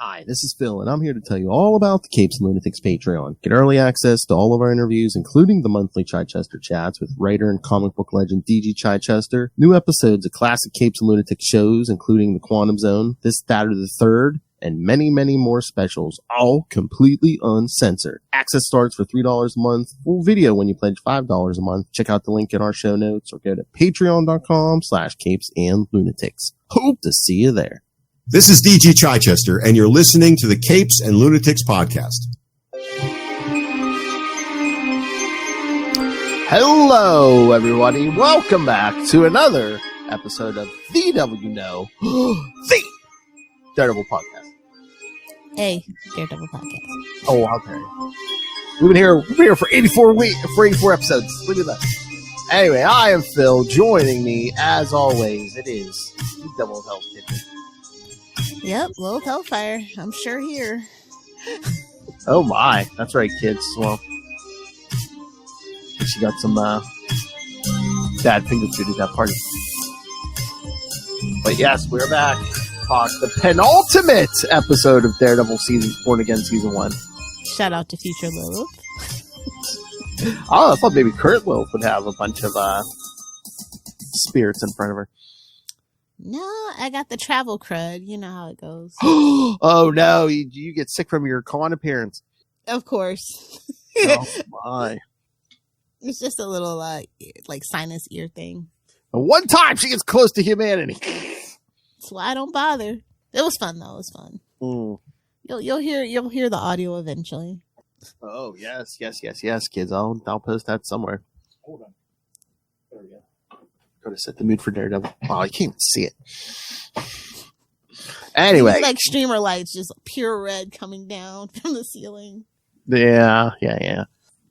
Hi, this is Phil, and I'm here to tell you all about the Capes and Lunatics Patreon. Get early access to all of our interviews, including the monthly Chichester chats with writer and comic book legend DG Chichester, new episodes of classic Capes and Lunatics shows, including The Quantum Zone, This, That, or the Third, and many, many more specials, all completely uncensored. Access starts for $3 a month, full video when you pledge $5 a month. Check out the link in our show notes or go to patreon.com/CapesandLunatics. Hope to see you there. This is DG Chichester, and you're listening to the Capes and Lunatics podcast. Hello, everybody. Welcome back to another episode of the the Daredevil Podcast. Hey, Daredevil Podcast. Oh, how dare you. We've been here for 84 episodes. Look at that. Anyway, I am Phil. Joining me, as always, it is the Devil of Hell's Kitchen. Yep, Little Hellfire. I'm sure here. Oh my, that's right, kids. Well, she got some bad finger food at that party. But yes, we're back. Talk the penultimate episode of Daredevil Born Again Season 1. Shout out to future Lilith. Oh, I thought maybe current Lilith would have a bunch of spirits in front of her. No, I got the travel crud. You know how it goes. Oh no, you get sick from your con appearance. Of course. Oh my. It's just a little like sinus ear thing. One time she gets close to humanity. That's why I don't bother. It was fun though. It was fun. Mm. You'll hear the audio eventually. Oh yes, kids. I'll post that somewhere. Hold on. There we go. Go to set the mood for Daredevil. Oh, I can't even see it. Anyway, it's like streamer lights, just pure red coming down from the ceiling. Yeah.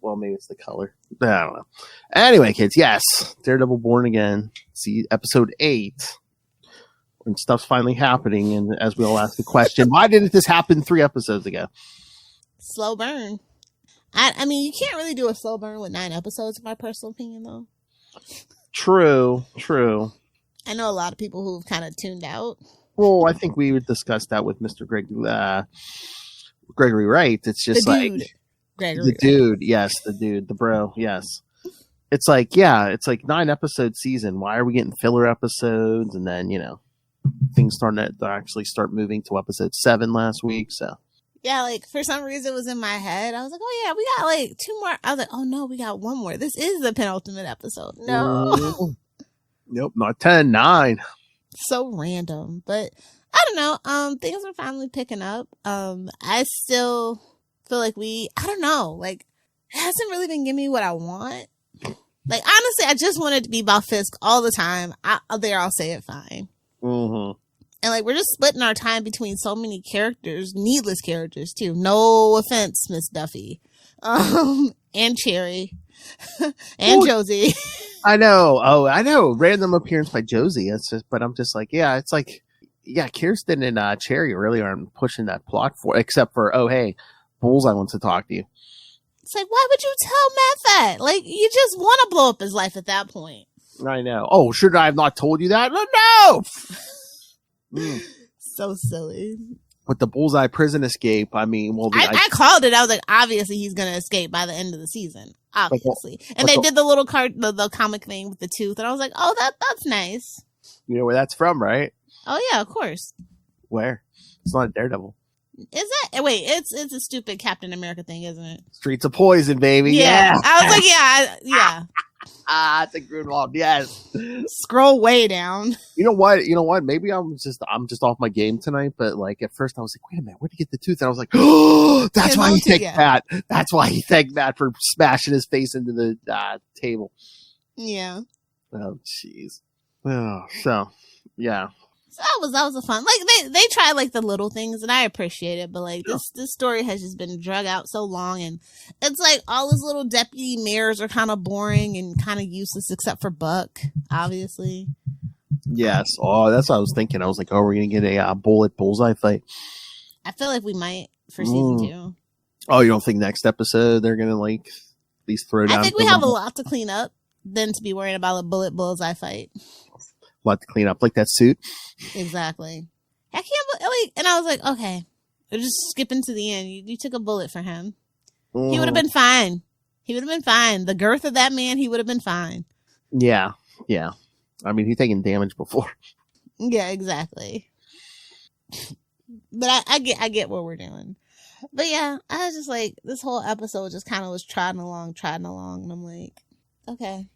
Well, maybe it's the color. I don't know. Anyway, kids, yes, Daredevil Born Again. See episode 8. When stuff's finally happening, and as we all ask the question, why didn't this happen 3 episodes ago? Slow burn. I mean, you can't really do a slow burn with 9 episodes, in my personal opinion, though. True. I know a lot of people who've kind of tuned out. Well, I think we would discuss that with Mr. Gregory Wright. It's just Gregory dude, yes, the dude, the bro, yes. It's like 9 episode season. Why are we getting filler episodes? And then, things starting to actually start moving to episode 7 last week. So yeah, like for some reason it was in my head. I was like, oh yeah, we got like 2 more. I was like, oh no, we got 1 more. This is the penultimate episode. No. Nope, not 10, 9. So random. But I don't know. Things are finally picking up. I still feel like I don't know, like it hasn't really been giving me what I want. Like honestly, I just want it to be about Fisk all the time. I'll say it fine. Mm-hmm. And like we're just splitting our time between so many characters, needless characters too. No offense, Miss Duffy, and Cherry, and Josie. I know. Oh, I know. Random appearance by Josie. But I'm just like, yeah, it's like, yeah, Kirsten and Cherry really aren't pushing that plot except for, oh hey, Bullseye wants to talk to you. It's like, why would you tell Matt that? Like, you just want to blow up his life at that point. I know. Oh, should I have not told you that? No. So silly. With the Bullseye prison escape, I mean, well, I called it. I was like, obviously he's going to escape by the end of the season. Obviously. And they did the little the comic thing with the tooth. And I was like, oh, that's nice. You know where that's from, right? Oh, yeah, of course. Where? It's not a Daredevil. Is that? Wait, it's a stupid Captain America thing, isn't it? Streets of Poison, baby. Yeah. I was like, yeah. It's a good one. Yes. Scroll way down. You know what? Maybe I'm just off my game tonight. But like at first I was like, wait a minute, where'd he get the tooth? And I was like, oh, that's why he thanked Matt. That's why he thanked Matt for smashing his face into the table. Yeah. Oh, jeez. Oh, so yeah. So that was a fun. Like they try like the little things, and I appreciate it. But like this story has just been drug out so long, and it's like all his little deputy mayors are kind of boring and kind of useless, except for Buck, obviously. Yes. Oh, that's what I was thinking. I was like, oh, we're gonna get a Bullseye fight. I feel like we might for season 2. Oh, you don't think next episode they're gonna like at least throw down? I think we have a lot to clean up than to be worrying about a Bullseye fight. A lot to clean up, like that suit. Exactly. I can't believe, and I was like, okay, Or just skipping to the end. You took a bullet for him. Mm. He would have been fine. He would have been fine. The girth of that man, he would have been fine. Yeah. I mean, he's taken damage before. Yeah, exactly. But I get what we're doing. But yeah, I was just like, this whole episode just kind of was trotting along, and I'm like, okay.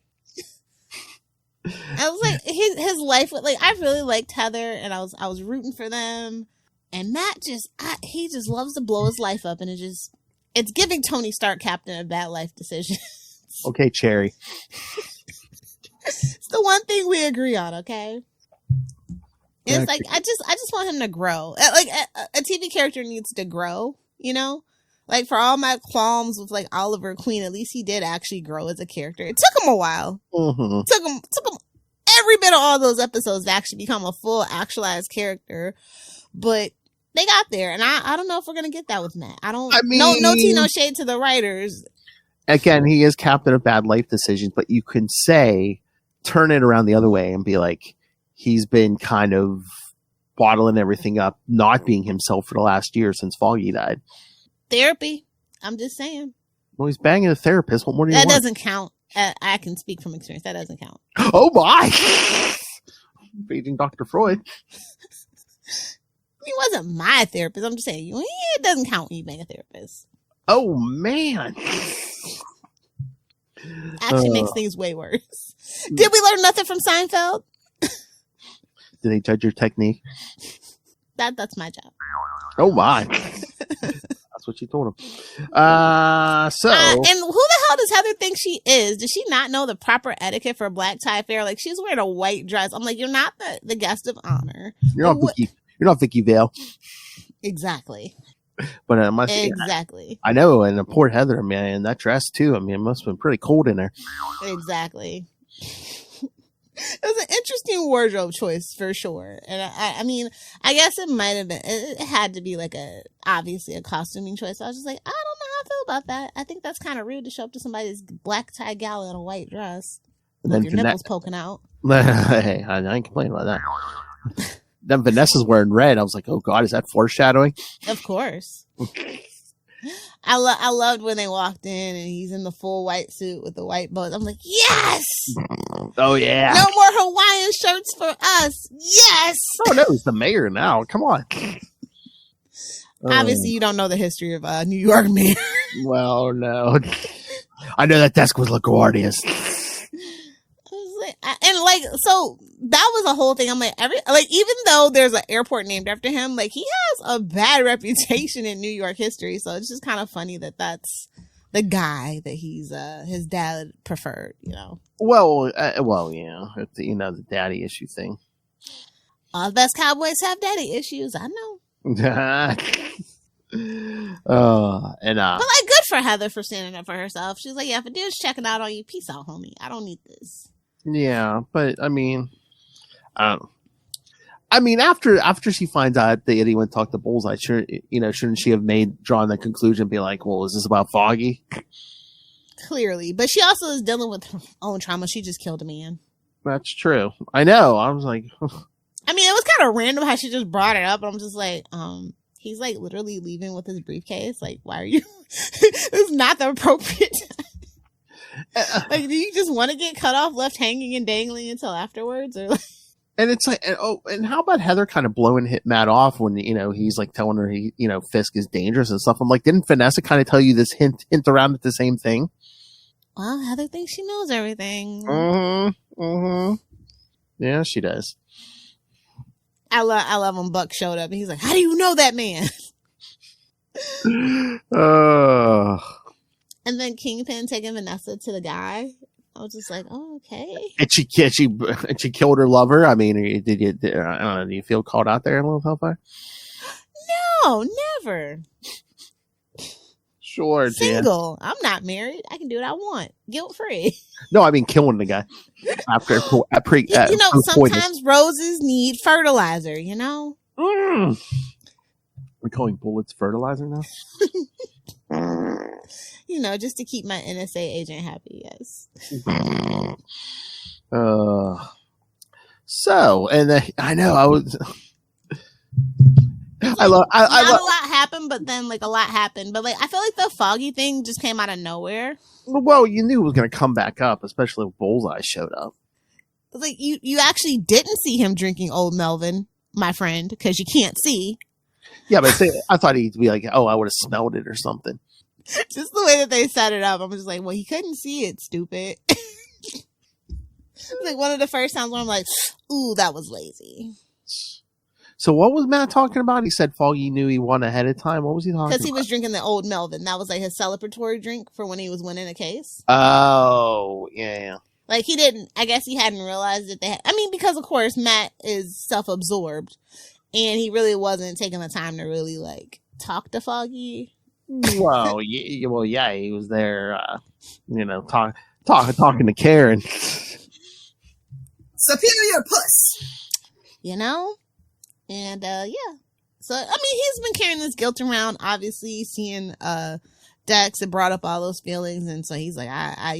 I was like, his life, like, I really liked Heather, and I was rooting for them, and Matt he just loves to blow his life up, and it's giving Tony Stark Captain a bad life decision. Okay, Cherry. It's the one thing we agree on, okay? It's like, I just want him to grow. Like, a TV character needs to grow, you know? Like, for all my qualms with, like, Oliver Queen, at least he did actually grow as a character. It took him a while. Mm-hmm. Took him every bit of all those episodes to actually become a full actualized character. But they got there, and I don't know if we're going to get that with Matt. No tea, no shade to the writers. Again, he is captain of bad life decisions, but you can turn it around the other way and be like, he's been kind of bottling everything up, not being himself for the last year since Foggy died. Therapy. I'm just saying. Well, he's banging a therapist. What more do you want? That doesn't count. I can speak from experience. That doesn't count. Oh, my. Paging Dr. Freud. He wasn't my therapist. I'm just saying, it doesn't count when you bang a therapist. Oh, man. Actually makes things way worse. Did we learn nothing from Seinfeld? Did they judge your technique? That's my job. Oh, my. That's what she told him. And who the hell does Heather think she is? Does she not know the proper etiquette for a black tie affair? Like, she's wearing a white dress. I'm like, you're not the guest of honor. You're not Vicky Vale. Exactly. But I must exactly. I know, and poor Heather, man, that dress too. I mean, it must have been pretty cold in there. Exactly. It was an interesting wardrobe choice for sure, and I mean, I guess it might have been. It had to be like obviously a costuming choice. I was just like, I don't know how I feel about that. I think that's kind of rude to show up to somebody's black tie gala in a white dress with your nipples poking out. Hey, I ain't complaining about that. Then Vanessa's wearing red. I was like, oh God, is that foreshadowing? Of course. I loved when they walked in and he's in the full white suit with the white bows. I'm like, yes! Oh, yeah. No more Hawaiian shirts for us. Yes! Oh, no, it's the mayor now. Come on. Obviously, you don't know the history of New York mayor. Well, no. I know that desk was LaGuardia's. So that was a whole thing. I'm like, even though there's an airport named after him, like, he has a bad reputation in New York history. So it's just kind of funny that that's the guy that his dad preferred, you know? Well, yeah. It's, the daddy issue thing. All the best cowboys have daddy issues. I know. But like, good for Heather for standing up for herself. She's like, yeah, if a dude's checking out on you, peace out, homie. I don't need this. Yeah, but I mean, after she finds out that anyone talked to Bullseye, shouldn't she have drawn the conclusion and be like, well, is this about Foggy? Clearly, but she also is dealing with her own trauma. She just killed a man. That's true. I know. I was like, I mean, it was kind of random how she just brought it up. I'm just like, he's like literally leaving with his briefcase. Like, why are you? It's not the appropriate time. Like, do you just want to get cut off, left hanging and dangling until afterwards, or like? And it's like, and how about Heather kind of blowing Matt off when he's like telling her Fisk is dangerous and stuff? I'm like, didn't Vanessa kind of tell you this hint around at the same thing? Well, Heather thinks she knows everything. Yeah, she does. I love when Buck showed up and he's like, "How do you know that man?" And then Kingpin taking Vanessa to the guy. I was just like, oh, okay. And she killed her lover. I mean, I don't know. Do you feel called out there a little, Hellfire? No, never. Sure, single. I'm not married. I can do what I want, guilt free. No, I mean killing the guy after sometimes roses need fertilizer. We're calling bullets fertilizer now. Just to keep my NSA agent happy, yes. I know I was. Not a lot happened, but then like a lot happened. But like I feel like the Foggy thing just came out of nowhere. Well, you knew it was going to come back up, especially if Bullseye showed up. Like you actually didn't see him drinking Old Melvin, my friend, because you can't see. Yeah, but I thought he'd be like, oh, I would have smelled it or something. Just the way that they set it up, I'm just like, well, he couldn't see it, stupid. It's like one of the first times where I'm like, ooh, that was lazy. So what was Matt talking about? He said Foggy knew he won ahead of time. What was he talking about? Because he was drinking the Old Melvin. That was like his celebratory drink for when he was winning a case. Oh, yeah. Like he didn't, I guess he hadn't realized that they had, I mean, because of course Matt is self-absorbed and he really wasn't taking the time to really like talk to Foggy. Well, yeah, he was there, talking to Karen. Superior puss. You know? And, yeah. So, I mean, he's been carrying this guilt around, obviously, seeing, Dex. It brought up all those feelings. And so he's like, I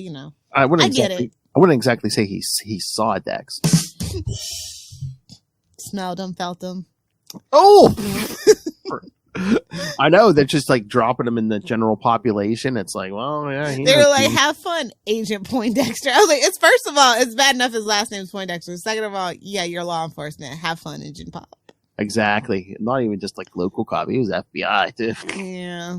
get it. I wouldn't exactly say he saw Dex. Smelled him, felt him. Oh! I know, they're just like dropping him in the general population. It's like, well, yeah. They were like, have fun, Agent Poindexter. I was like, it's first of all, it's bad enough his last name is Poindexter. Second of all, yeah, you're law enforcement. Have fun, Agent Pop. Exactly. Not even just like local cop. He was FBI too. Yeah.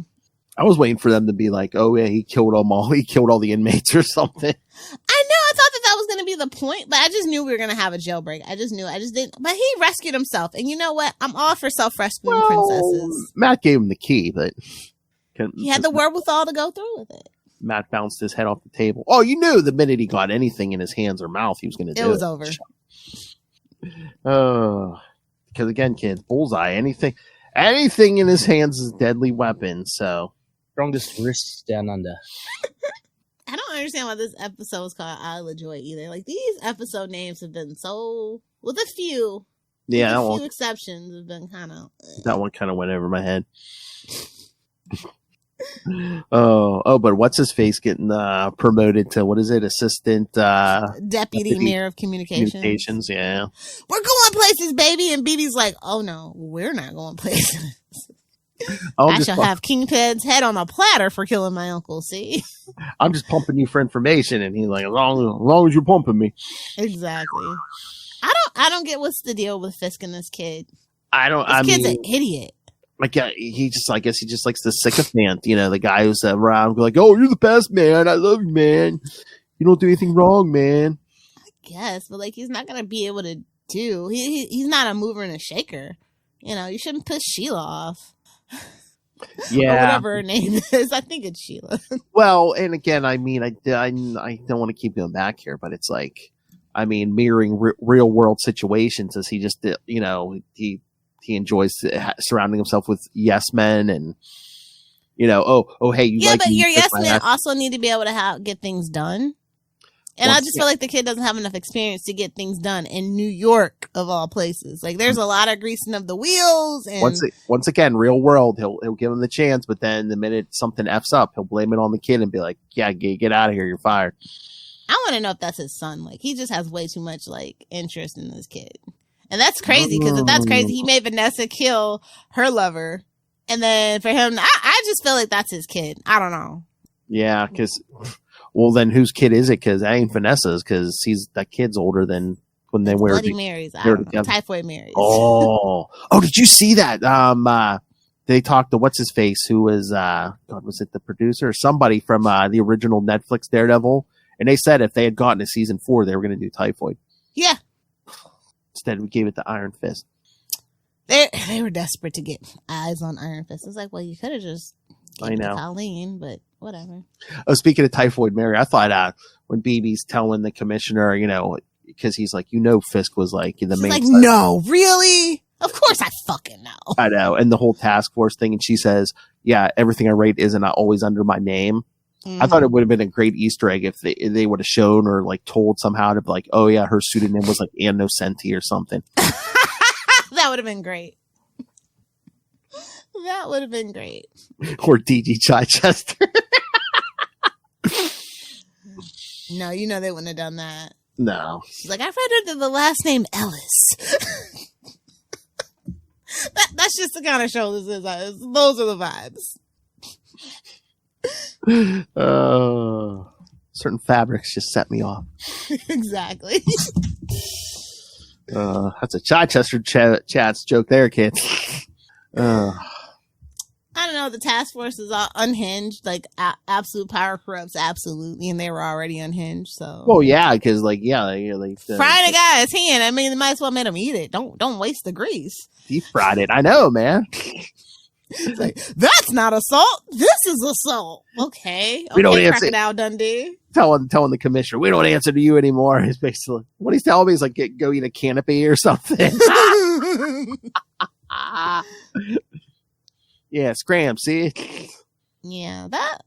I was waiting for them to be like, oh yeah, he killed them all. He killed all the inmates or something. I know. I thought that was going to be the point, but I just knew we were going to have a jailbreak. I just didn't. But he rescued himself. And you know what? I'm all for self-rescuing princesses. Matt gave him the key, but he had the wherewithal to go through with it. Matt bounced his head off the table. Oh, you knew the minute he got anything in his hands or mouth, he was going to do it. It was over. Oh, because again, kids, Bullseye, anything in his hands is a deadly weapon. So strongest wrists down under. I don't understand why this episode is called Isle of Joy either. Like these episode names have been so, with a few exceptions, have been kind of. That one kind of went over my head. But what's his face getting promoted to what is it? Assistant Deputy Mayor of Communications. Yeah, we're going places, baby. And BB's like, oh no, we're not going places. I shall have Kingpin's head on a platter for killing my uncle. See, I'm just pumping you for information, and he's like, as long as you're pumping me. Exactly. I don't get what's the deal with Fisk and this kid. This kid's an idiot. Like I guess he just likes the sycophant, the guy who's around like, oh, you're the best, man. I love you, man. You don't do anything wrong, man. I guess, but like he's not gonna be able to do. He's not a mover and a shaker. You shouldn't piss Sheila off. Yeah, or whatever her name is. I think it's Sheila. Well, and again, I mean, I don't want to keep going back here, but it's like, I mean, mirroring real world situations as he just, he enjoys surrounding himself with yes men and, hey, but your yes men also need to be able to get things done. And I just feel like the kid doesn't have enough experience to get things done in New York, of all places. Like, there's a lot of greasing of the wheels. And once again, real world, he'll give him the chance, but then the minute something F's up, he'll blame it on the kid and be like, yeah, get out of here, you're fired. I want to know if that's his son. Like, he just has way too much, like, interest in this kid. And that's crazy, because if that's crazy, he made Vanessa kill her lover. And then for him, I just feel like that's his kid. I don't know. Yeah, because... Well, then whose kid is it? Because that ain't Vanessa's, because that kid's older than when they were Bloody Marys. I don't know. Typhoid Marys. Oh, did you see that? They talked to what's his face, who was was it the producer or somebody from the original Netflix Daredevil? And they said if they had gotten to season 4, they were going to do Typhoid. Yeah. Instead, we gave it to Iron Fist. They were desperate to get eyes on Iron Fist. It's like, well, you could have just gave it to Colleen, but whatever. Oh, speaking of Typhoid Mary, I thought when BB's telling the commissioner, because he's like, Fisk was like the main. Like, no, really? Of course, I fucking know. I know, and the whole task force thing, and she says, "Yeah, everything I write isn't always under my name." Mm-hmm. I thought it would have been a great Easter egg if they would have shown or like told somehow to be like, "Oh yeah, her pseudonym was like Ann Nocenti or something." That would have been great. That would have been great. Or DG Chichester. No, they wouldn't have done that. No. She's like, I read under the last name Ellis. That's That's just the kind of show this is. Those are the vibes. Certain fabrics just set me off. Exactly. That's a Chichester chats joke there, kids. I don't know. The task force is all unhinged. Like absolute power corrupts absolutely, and they were already unhinged. So, well, yeah, because like frying a guy's hand. I mean, they might as well make him eat it. Don't waste the grease. Deep fried it. I know, man. It's like, that's not assault. This is assault. Okay, We don't answer. Crocodile Dundee. Telling the commissioner, we don't answer to you anymore. Is basically what he's telling me is like, go eat a canopy or something. Yeah, scram. See. Yeah, that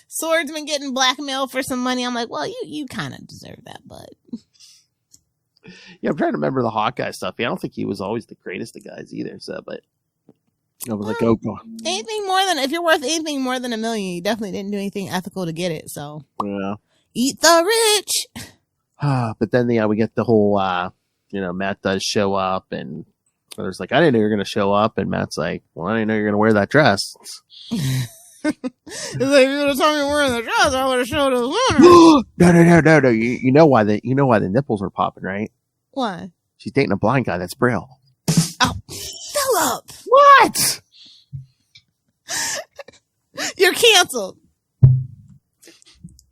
swordsman getting blackmailed for some money. I'm like, well, you kind of deserve that, but yeah, I'm trying to remember the Hawkeye stuff. Yeah, I don't think he was always the greatest of guys either. So, but I was like, oh god, if you're worth anything more than $1 million, you definitely didn't do anything ethical to get it. So yeah, eat the rich. But then we get the whole, Matt does show up and. There's like, I didn't know you were going to show up. And Matt's like, well, I didn't know you were going to wear that dress. It's like, if you would have told me wearing the dress, I would have showed it. No. You know why the nipples are popping, right? Why? She's dating a blind guy that's Braille. Oh, Philip. What? You're canceled.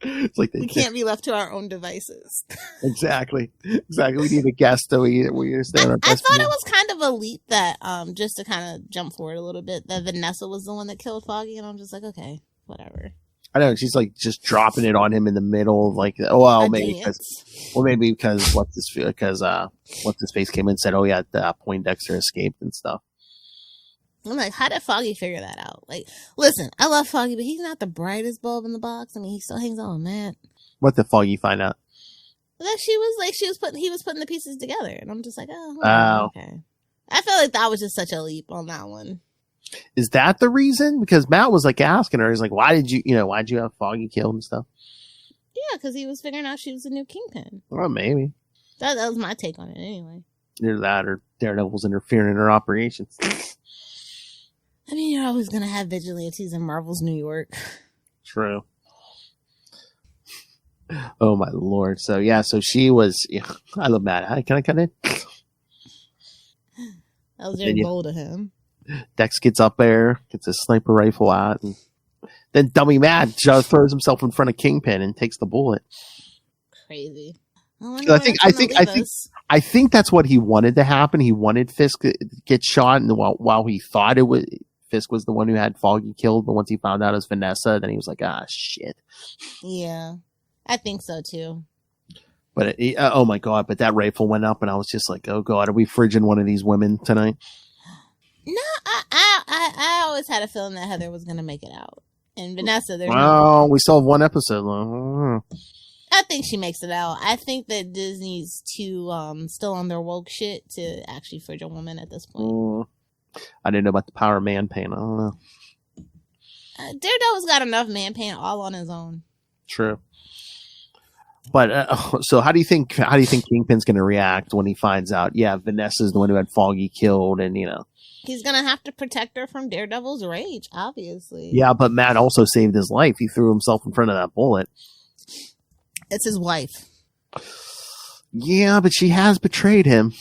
It's like we can't be left to our own devices. Exactly. We need a guest that we understand our best. I thought it was kind of elite that, just to kind of jump forward a little bit, that Vanessa was the one that killed Foggy, and I'm just like, okay, whatever. I know, she's like just dropping it on him in the middle, like, oh well, maybe because what's his face came in and said, oh yeah, Poindexter escaped and stuff. I'm like, how did Foggy figure that out? Like, listen, I love Foggy, but he's not the brightest bulb in the box. I mean, he still hangs on with Matt. What did Foggy find out? That he was putting the pieces together, and I'm just like, oh, okay. I felt like that was just such a leap on that one. Is that the reason? Because Matt was like asking her, he's like, why'd you have Foggy killed and stuff? Yeah, because he was figuring out she was the new Kingpin. Well, maybe. That was my take on it anyway. Either that or Daredevil's interfering in her operations. I mean, you're always going to have vigilantes in Marvel's New York. True. Oh, my Lord. So, yeah, she was... Yeah, I love Matt. Can I cut in? That was very bold of him. Dex gets up there, gets his sniper rifle out, and then dummy Matt just throws himself in front of Kingpin and takes the bullet. Crazy. I think that's what he wanted to happen. He wanted Fisk to get shot, and while he thought Fisk was the one who had Foggy killed, but once he found out it was Vanessa, then he was like, shit. Yeah, I think so too. But oh my god! But that rifle went up, and I was just like, oh god, are we fridging one of these women tonight? No, I always had a feeling that Heather was going to make it out, and Vanessa. We still have one episode. I think she makes it out. I think that Disney's too still on their woke shit to actually fridge a woman at this point. I didn't know about the power of man pain. I don't know. Daredevil's got enough man pain all on his own. True. But so how do you think Kingpin's going to react when he finds out? Yeah, Vanessa's the one who had Foggy killed, and he's going to have to protect her from Daredevil's rage, obviously. Yeah, but Matt also saved his life. He threw himself in front of that bullet. It's his wife. Yeah, but she has betrayed him.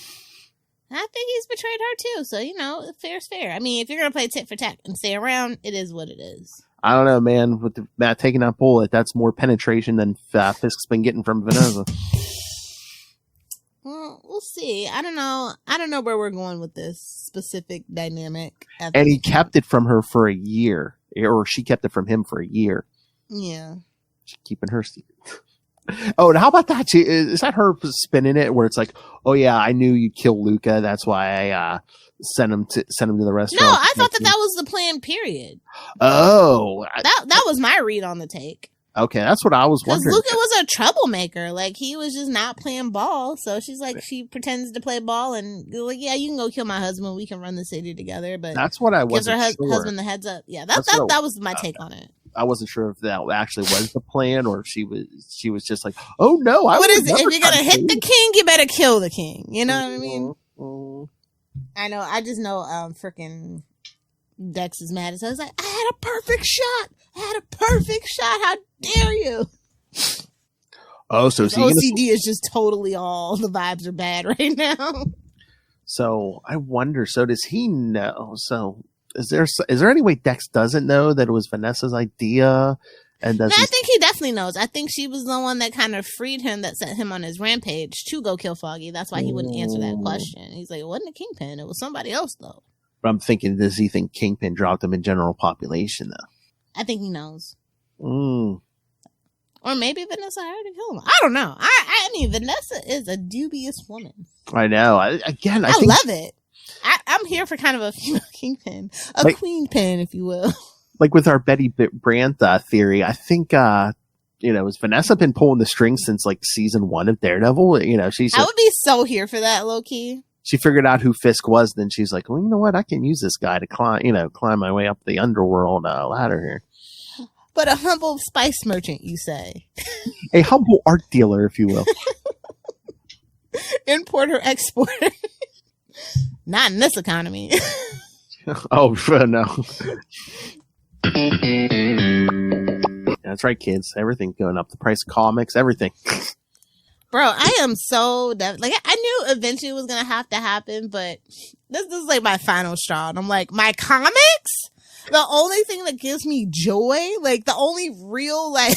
I think he's betrayed her too. So, fair's fair. I mean, if you're going to play tit for tat and stay around, it is what it is. I don't know, man. With Matt taking that bullet, that's more penetration than Fisk's been getting from Vanessa. Well, we'll see. I don't know where we're going with this specific dynamic. And he kept it from her for a year. Or she kept it from him for a year. Yeah. She's keeping her secret. Oh, and how about that? Is that her spinning it where it's like, oh yeah, I knew you'd kill Luca. That's why I sent him to the restaurant. No, I thought that was the plan, period. Oh. That was my read on the take. Okay, that's what I was wondering. Luca was a troublemaker. Like, he was just not playing ball. So she's like, she pretends to play ball and like, yeah, you can go kill my husband. We can run the city together. But that's what I wasn't gives her sure. husband the heads up. Yeah, that was my take on it. I wasn't sure if that actually was the plan or if she was just like, oh no, what is it? If you're gonna hit the king, you better kill the king. You know what I mean? I know. I just know freaking Dex is mad as hell. He's like, I had a perfect shot. How dare you? Oh, so is he OCD is just totally all the vibes are bad right now. So I wonder. So does he know? So is there any way Dex doesn't know that it was Vanessa's idea? And I think he definitely knows. I think she was the one that kind of freed him, that set him on his rampage to go kill Foggy. That's why he wouldn't answer that question. He's like, it wasn't a Kingpin. It was somebody else, though. But I'm thinking, does he think Kingpin dropped him in general population, though? I think he knows. Or maybe Vanessa already killed him. I don't know. I mean, Vanessa is a dubious woman. I know. I think love it. I'm here for kind of a female Kingpin. Queen pin, if you will. Like with our Betty Brant theory, I think, has Vanessa been pulling the strings since like season 1 of Daredevil? I would be so here for that, low key. She figured out who Fisk was, then she's like, well, you know what? I can use this guy to climb my way up the underworld ladder here. But a humble spice merchant, you say? A humble art dealer, if you will. Importer, exporter. Not in this economy. Oh, no. That's right, kids. Everything's going up. The price of comics, everything. Bro, I am so I knew eventually it was gonna have to happen, but this is like my final straw. And I'm like, my comics? The only thing that gives me joy, like the only real at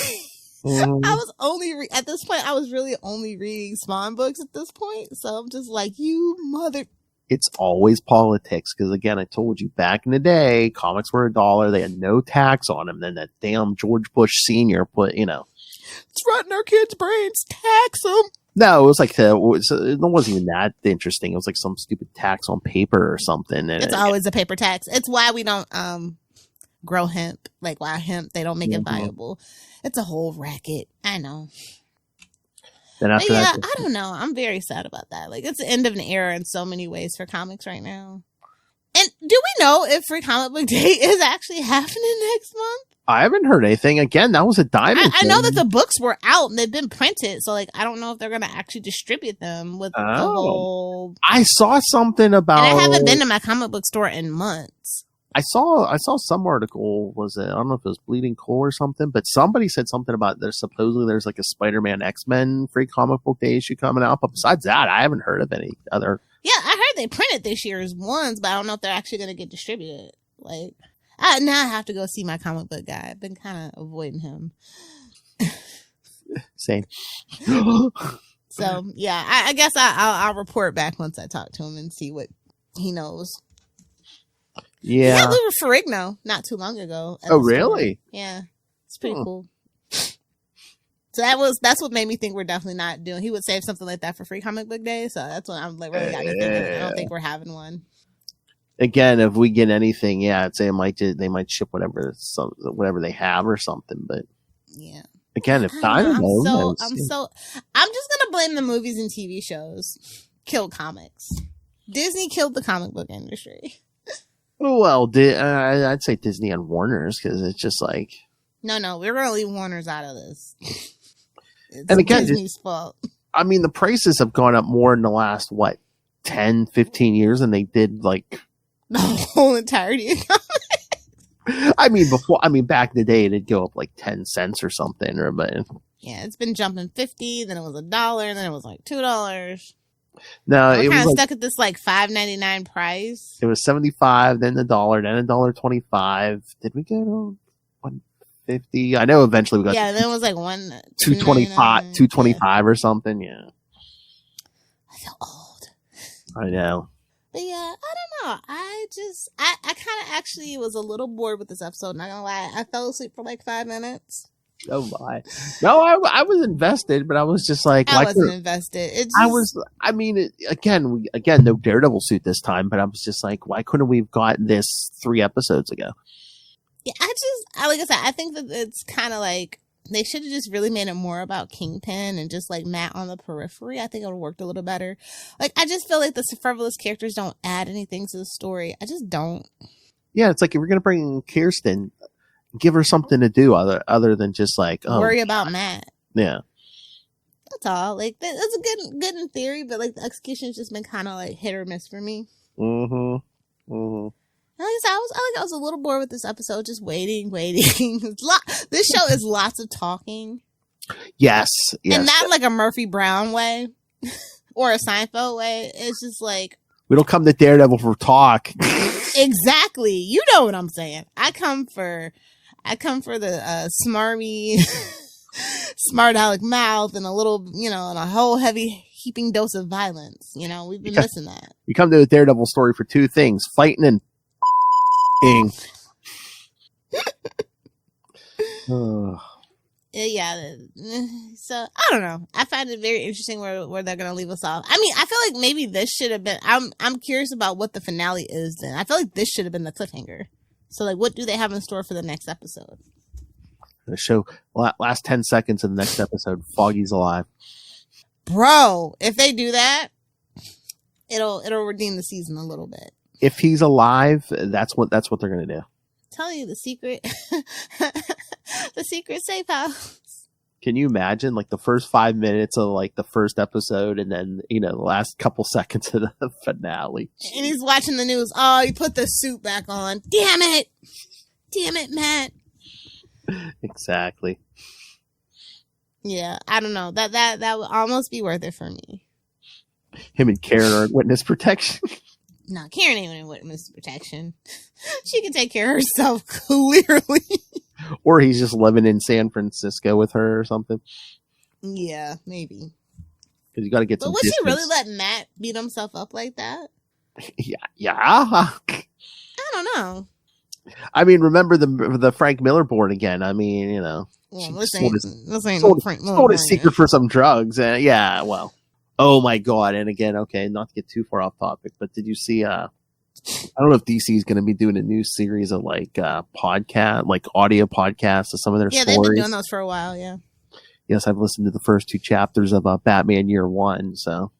this point, I was really only reading Spawn books at this point. So I'm just like, you mother. It's always politics, because again, I told you back in the day, comics were $1. They had no tax on them. Then that damn George Bush Sr. put, it's rotting our kids' brains. Tax them. No, it was like it wasn't even that interesting. It was like some stupid tax on paper or something. And it's always a paper tax. It's why we don't grow hemp. Like why hemp? They don't make it viable. It's a whole racket. I know. Then after I don't know. I'm very sad about that. Like, it's the end of an era in so many ways for comics right now. And do we know if Free Comic Book Day is actually happening next month? I haven't heard anything. Again, that was a diamond. I know that the books were out and they've been printed, so like I don't know if they're gonna actually distribute them with the whole. I saw something about. And I haven't been to my comic book store in months. I saw some article. Was it? I don't know if it was Bleeding Cool or something, but somebody said something about there's like a Spider-Man X-Men Free Comic Book Day issue coming out. But besides that, I haven't heard of any other. Yeah, I heard they printed this year's ones, but I don't know if they're actually going to get distributed. Like, now I have to go see my comic book guy. I've been kind of avoiding him. Same. So yeah, I guess I'll report back once I talk to him and see what he knows. Yeah, we were Ferrigno not too long ago. Oh, really? Yeah, it's pretty cool. So that's what made me think we're definitely not doing. He would save something like that for Free Comic Book Day. So that's what I'm like. Really got me thinking. I don't think we're having one. Again, if we get anything, yeah, I'd say they might ship whatever they have or something. But yeah, again, if I'm just gonna blame the movies and TV shows. Killed comics. Disney killed the comic book industry. Well, I'd say Disney and Warner's, because it's just like... No, we're going to leave Warner's out of this. It's and again, Disney's fault. I mean, the prices have gone up more in the last, 10, 15 years than they did, like... The whole entirety of comics. Back in the day, it'd go up like 10 cents or something. Yeah, it's been jumping 50, then it was $1, then it was like $2. No, we're it kind was of stuck at this like $5.99 price. It was $75, then $1, then $1.25. Did we go to $1.50? I know eventually we got. Yeah, then it was like $2.25 or something. Yeah. I feel old. I know. But yeah, I don't know. I kind of actually was a little bored with this episode. Not gonna lie, I fell asleep for like 5 minutes. Oh my! No, I was invested, but I was just like, I wasn't invested. Again, no Daredevil suit this time, but I was just like, why couldn't we have gotten this 3 episodes ago? Yeah, like I said, I think that it's kind of like they should have just really made it more about Kingpin and just like Matt on the periphery. I think it would have worked a little better. Like, I just feel like the frivolous characters don't add anything to the story. I just don't. Yeah, it's like if we're gonna bring Kirsten, give her something to do other than just like worry about Matt. Yeah, that's all. Like, that's a good in theory, but like the execution's just been kind of like hit or miss for me. Like I said, I was a little bored with this episode, just waiting. This show is lots of talking. Yes. And not like a Murphy Brown way or a Seinfeld way. It's just like, we don't come to Daredevil for talk. Exactly. You know what I'm saying. I come for the smarmy, smart aleck mouth and a little, and a whole heavy heaping dose of violence. We've been missing that. You come to a Daredevil story for two things: fighting and Yeah. So I don't know. I find it very interesting where they're gonna leave us off. I mean, I feel like maybe this should have been. I'm curious about what the finale is. Then I feel like this should have been the cliffhanger. So like, what do they have in store for the next episode? The show last 10 seconds of the next episode. Foggy's alive, bro. If they do that, it'll redeem the season a little bit. If he's alive, that's what they're gonna do. Tell you the secret, the secret safe house. Can you imagine like the first 5 minutes of like the first episode, and then the last couple seconds of the finale? And he's watching the news. Oh, he put the suit back on. Damn it, Matt. Exactly. Yeah, I don't know. That would almost be worth it for me. Him and Karen are in witness protection. No, Karen ain't in witness protection. She can take care of herself, clearly. Or he's just living in San Francisco with her or something. Yeah, maybe. Because you got to get some But would distance. she really let Matt beat himself up like that? Yeah. I don't know. I mean, remember the Frank Miller Born Again? I mean, Well, this sold ain't no Frank Miller. sold his secret for some drugs. Yeah, well. Oh my God. And again, okay, not to get too far off topic, but did you see, I don't know if DC is going to be doing a new series of like podcast, like audio podcasts of some of their stories. Yeah, they've been doing those for a while. Yeah. Yes, I've listened to the first 2 chapters of Batman Year One. So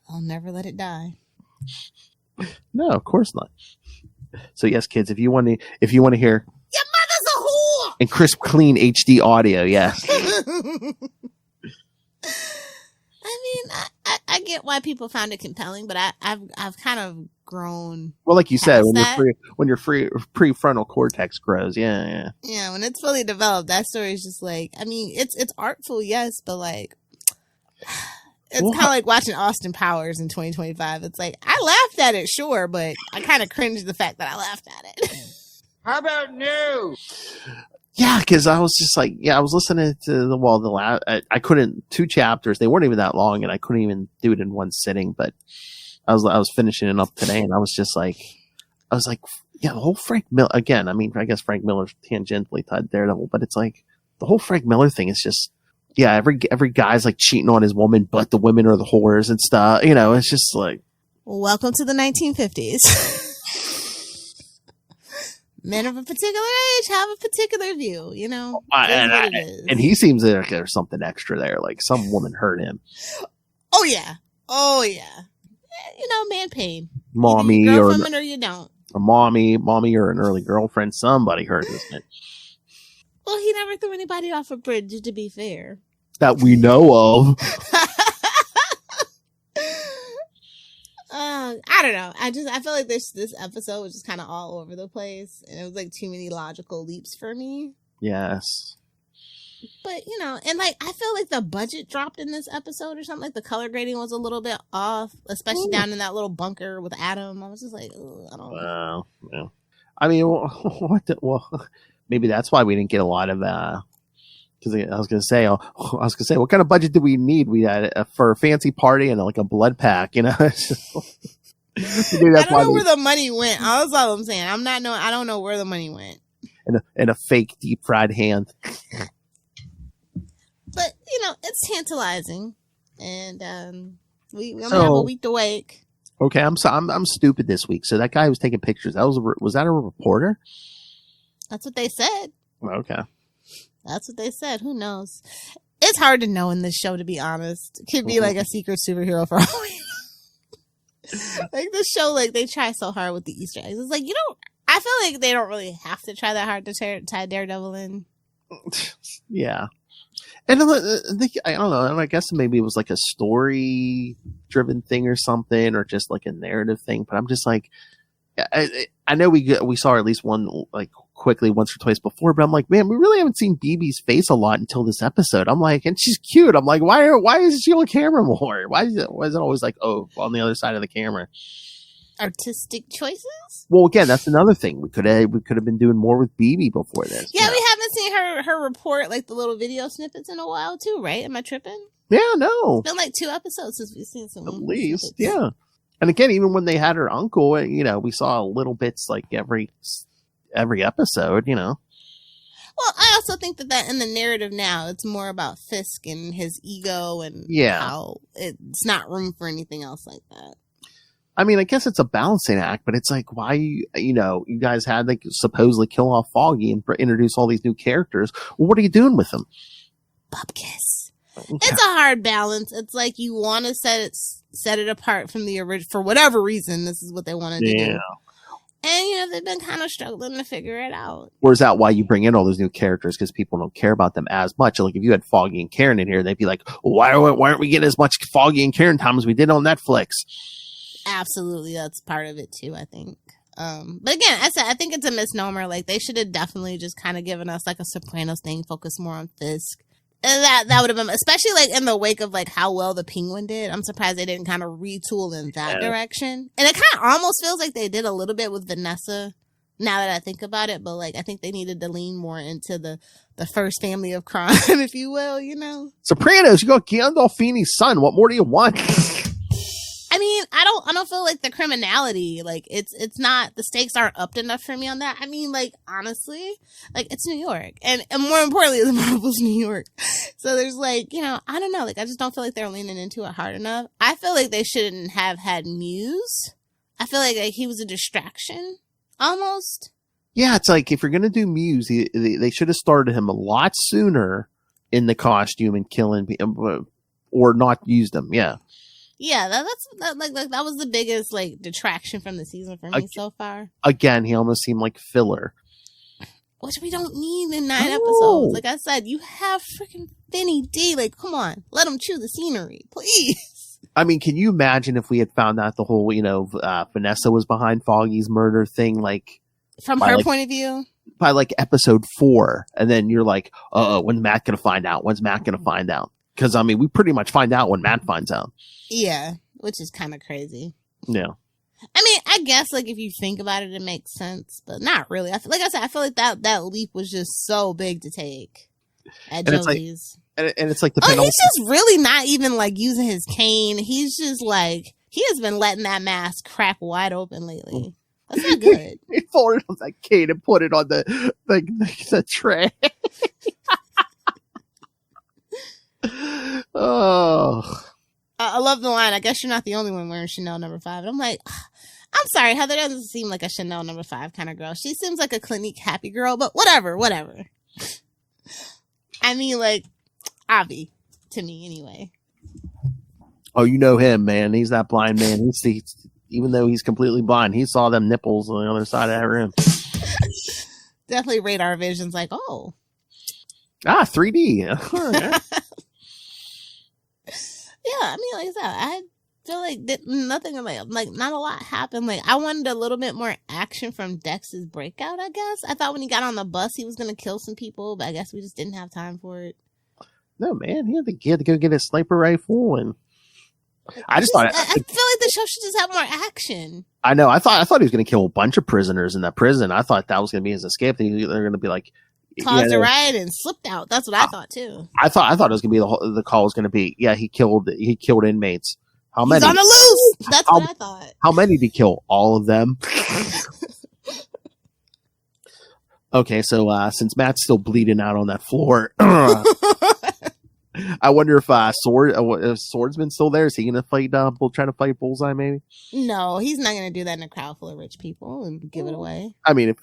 I'll never let it die. no, of course not. So yes, kids, if you want to hear Your mother's a whore. in crisp, clean HD audio, yes. I mean, I get why people found it compelling, but I've kind of grown. Well, like you said, that. when your prefrontal cortex grows, yeah. Yeah, when it's fully developed, that story is just like, I mean, it's artful, yes, but like, it's kind of like watching Austin Powers in 2025. It's like, I laughed at it, sure, but I kind of cringed the fact that I laughed at it. How about new? Yeah, because I was just like, I was listening to the last, I couldn't, 2 chapters, they weren't even that long, and I couldn't even do it in one sitting, but I was finishing it up today, and I was like, yeah, the whole Frank Miller, again, I mean, I guess Frank Miller's tangentially tied to Daredevil, but it's like, the whole Frank Miller thing is just, yeah, every guy's like cheating on his woman, but the women are the whores and stuff, it's just like. Welcome to the 1950s. Men of a particular age have a particular view, And he seems like there's something extra there, like some woman hurt him. Oh yeah. Man pain. Mommy you or woman or you don't. Or mommy or an early girlfriend, somebody hurt this man. Well, he never threw anybody off a bridge, to be fair. That we know of. I don't know. I feel like this episode was just kind of all over the place, and it was like too many logical leaps for me. Yes. But and like I feel like the budget dropped in this episode or something. Like the color grading was a little bit off, especially down in that little bunker with Adam. I was just like, I don't know. Yeah. I mean, maybe that's why we didn't get a lot of. Because I was going to say, what kind of budget do we need? We had for a fancy party and like a blood pack, Maybe that's I don't know where the money went. That's all I'm saying. I don't know where the money went. And a fake deep fried hand. But it's tantalizing, and we only have a week to wait. Okay, I'm stupid this week. So that guy was taking pictures. Was that a reporter? That's what they said. Okay. That's what they said. Who knows? It's hard to know in this show, to be honest. It could be like a secret superhero for all we know. Like this show, like they try so hard with the Easter eggs. It's like I feel like they don't really have to try that hard to tie Daredevil in. Yeah. And I don't know. And I guess maybe it was like a story-driven thing or something, or just like a narrative thing. But I'm just like, I know we saw her at least one like quickly once or twice before, but I'm like, man, we really haven't seen BB's face a lot until this episode. I'm like, and she's cute. I'm like, why is she on camera more? Why is it always like, oh, on the other side of the camera? Artistic choices? Well, again, that's another thing. We could have been doing more with BB before this. Yeah, we haven't seen her report like the little video snippets in a while too, right? Am I tripping? Yeah, no. It's been like 2 episodes since we've seen some. At least, snippets. yeah. And again, even when they had her uncle, we saw little bits like every episode, Well, I also think that in the narrative now, it's more about Fisk and his ego and how it's not room for anything else like that. I mean, I guess it's a balancing act, but it's like, why, you guys had like supposedly kill off Foggy and introduce all these new characters. Well, what are you doing with them? Bupkis. It's a hard balance. It's like you want to set it apart from the original for whatever reason. This is what they wanted to do. And, they've been kind of struggling to figure it out. Or is that why you bring in all those new characters? Because people don't care about them as much. Like, if you had Foggy and Karen in here, they'd be like, why aren't we getting as much Foggy and Karen time as we did on Netflix? Absolutely. That's part of it, too, I think. But again, I think it's a misnomer. Like, they should have definitely just kind of given us, like, a Sopranos thing, focus more on Fisk. And that would have been, especially, like, in the wake of, like, how well the Penguin did. I'm surprised they didn't kind of retool in that direction. And it kind of almost feels like they did a little bit with Vanessa, now that I think about it. But, like, I think they needed to lean more into the first family of crime, if you will, Sopranos, you got Gandolfini's son. What more do you want? I mean, I don't feel like the criminality, like, it's not, the stakes aren't upped enough for me on that. I mean, like, honestly, like, it's New York. And more importantly, the Marvel's New York. So there's, like, I don't know, like, I just don't feel like they're leaning into it hard enough. I feel like they shouldn't have had Muse. I feel like he was a distraction, almost. Yeah, it's like, if you're going to do Muse, they should have started him a lot sooner in the costume and killing people, or not used him, yeah. Yeah, that was the biggest, like, detraction from the season for me so far. Again, he almost seemed like filler. Which we don't need in 9 episodes. Like I said, you have freaking Finny D. Like, come on, let him chew the scenery, please. I mean, can you imagine if we had found out the whole, Vanessa was behind Foggy's murder thing, like... From her point of view? By, like, episode 4. And then you're like, when's Matt going to find out? When's Matt going to find out? Because, I mean, we pretty much find out when Matt finds out. Yeah, which is kind of crazy. Yeah. I mean, I guess, like, if you think about it, it makes sense, but not really. I feel like that leap was just so big to take at Josie's. And it's like the he's just really not even, like, using his cane. He's just, like, he has been letting that mask crack wide open lately. That's not good. He folded up that cane and put it on the tray. Oh. I love the line, I guess you're not the only one wearing Chanel number 5. And I'm like, I'm sorry, Heather doesn't seem like a Chanel number 5 kind of girl. She seems like a Clinique happy girl, but whatever. I mean, like, Avi, to me anyway. Oh, you know him, man. He's that blind man. Even though he's completely blind, he saw them nipples on the other side of that room. Definitely radar vision's like, oh. 3D. Yeah, I mean, like I said, I feel like nothing, like not a lot happened. Like, I wanted a little bit more action from Dex's breakout, I guess. I thought when he got on the bus, he was going to kill some people, but I guess we just didn't have time for it. No, man, he had to go get his sniper rifle, and I feel like the show should just have more action. I know. I thought he was going to kill a bunch of prisoners in that prison. I thought that was going to be his escape. They're going to be like, caused a riot and slipped out. That's what I thought too. I thought it was going to be the call was going to be, yeah, he killed inmates. How many? He's on the loose. That's what I thought. How many did he kill? All of them. Okay, so since Matt's still bleeding out on that floor, I wonder if Swordsman's still there. Is he going to fight? Try to fight Bullseye? Maybe. No, he's not going to do that in a crowd full of rich people and give it away. I mean,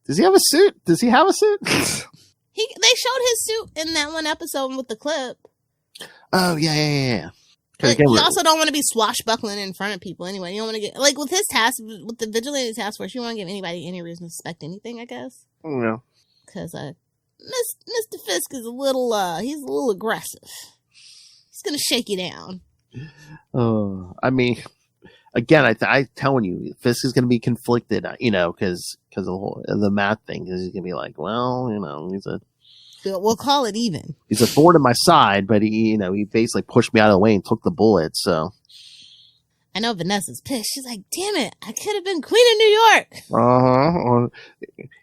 does he have a suit? Does he have a suit? They showed his suit in that one episode with the clip. Oh yeah. Like, you also don't want to be swashbuckling in front of people anyway. You don't want to get, like, with his task, with the vigilante task force, you don't want to give anybody any reason to suspect anything, I guess. Yeah. Because Mr. Fisk is he's a little aggressive. He's going to shake you down. I mean, again, I telling you, Fisk is going to be conflicted, because of the math thing. Because he's going to be like, well, We'll call it even. he's a thorn in my side, but he basically pushed me out of the way and took the bullet. So I know Vanessa's pissed. She's like, damn it, I could have been Queen of New York.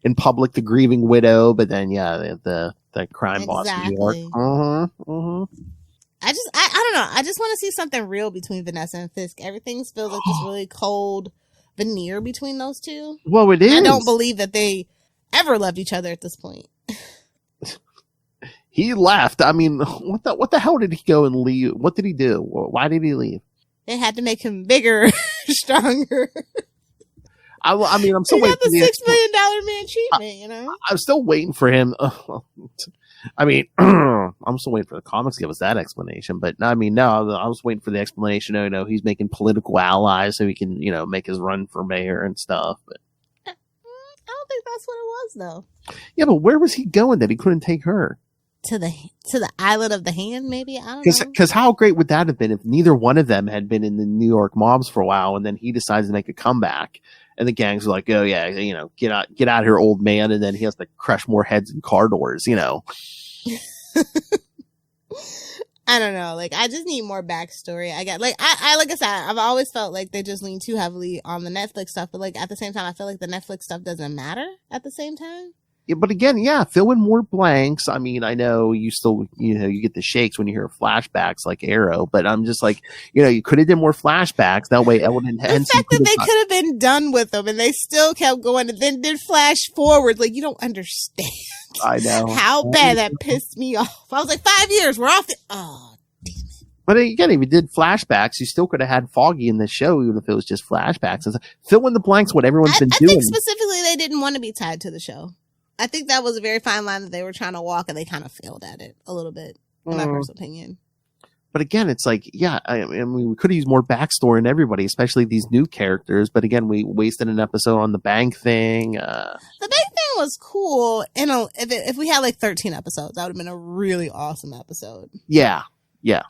In public, the grieving widow, but then the crime boss in New York. I don't know. I just want to see something real between Vanessa and Fisk. Everything feels like this really cold veneer between those two. Well, it is. I don't believe that they ever loved each other at this point. He left. I mean, what the hell did he go and leave? What did he do? Why did he leave? They had to make him bigger, stronger. I mean, I'm still he waiting got for the $6 million man treatment, I'm still waiting for him. I mean, I'm still waiting for the comics to give us that explanation. But I mean, no, I was waiting for the explanation. He's making political allies so he can, make his run for mayor and stuff. But I don't think that's what it was, though. Yeah, but where was he going that he couldn't take her? To the island of the hand, maybe? I don't know. Because how great would that have been if neither one of them had been in the New York mobs for a while, and then he decides to make a comeback, and the gangs are like, "Oh yeah, get out of here, old man," and then he has to crush more heads in car doors, I don't know. Like, I just need more backstory. I like I said, I've always felt like they just lean too heavily on the Netflix stuff, but like at the same time, I feel like the Netflix stuff doesn't matter at the same time. Yeah, but again, fill in more blanks. I mean, I know you still, you get the shakes when you hear flashbacks like Arrow, but I'm just like, you could have done more flashbacks. That way, Ellen and the fact that they could have been done with them and they still kept going and then did flash forward. Like, you don't understand. I know how bad that pissed me off. I was like, 5 years, we're off oh, damn it. But again, if you did flashbacks, you still could have had Foggy in the show, even if it was just flashbacks. Fill in the blanks, what everyone's been doing. I think specifically they didn't want to be tied to the show. I think that was a very fine line that they were trying to walk, and they kind of failed at it a little bit, in my personal opinion. But again, it's like, I mean, we could have used more backstory in everybody, especially these new characters. But again, we wasted an episode on the bank thing. The bank thing was cool. If we had like 13 episodes, that would have been a really awesome episode. Yeah. But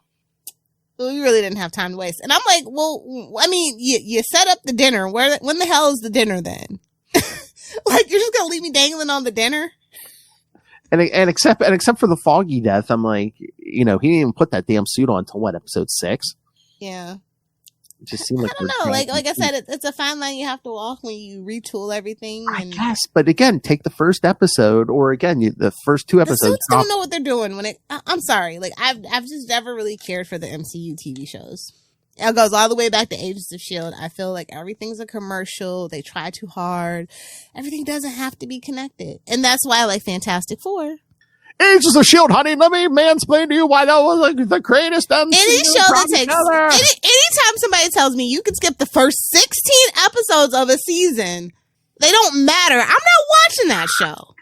we really didn't have time to waste. And I'm like, well, I mean, you set up the dinner. When the hell is the dinner then? Like, you're just gonna leave me dangling on the dinner? And except for the Foggy death, I'm like, he didn't even put that damn suit on until episode 6? Yeah. It just seemed like I don't know. Like I said, it's a fine line you have to walk when you retool everything. I guess, but again, take the first episode, or again, the first 2 episodes. The suits don't know what they're doing I'm sorry. Like, I've just never really cared for the MCU TV shows. It goes all the way back to Agents of S.H.I.E.L.D. I feel like everything's a commercial. They try too hard. Everything doesn't have to be connected. And that's why I like Fantastic Four. Agents of S.H.I.E.L.D., honey, let me mansplain to you why that was like the greatest MCU. Any show that takes... Anytime somebody tells me you can skip the first 16 episodes of a season, they don't matter. I'm not watching that show.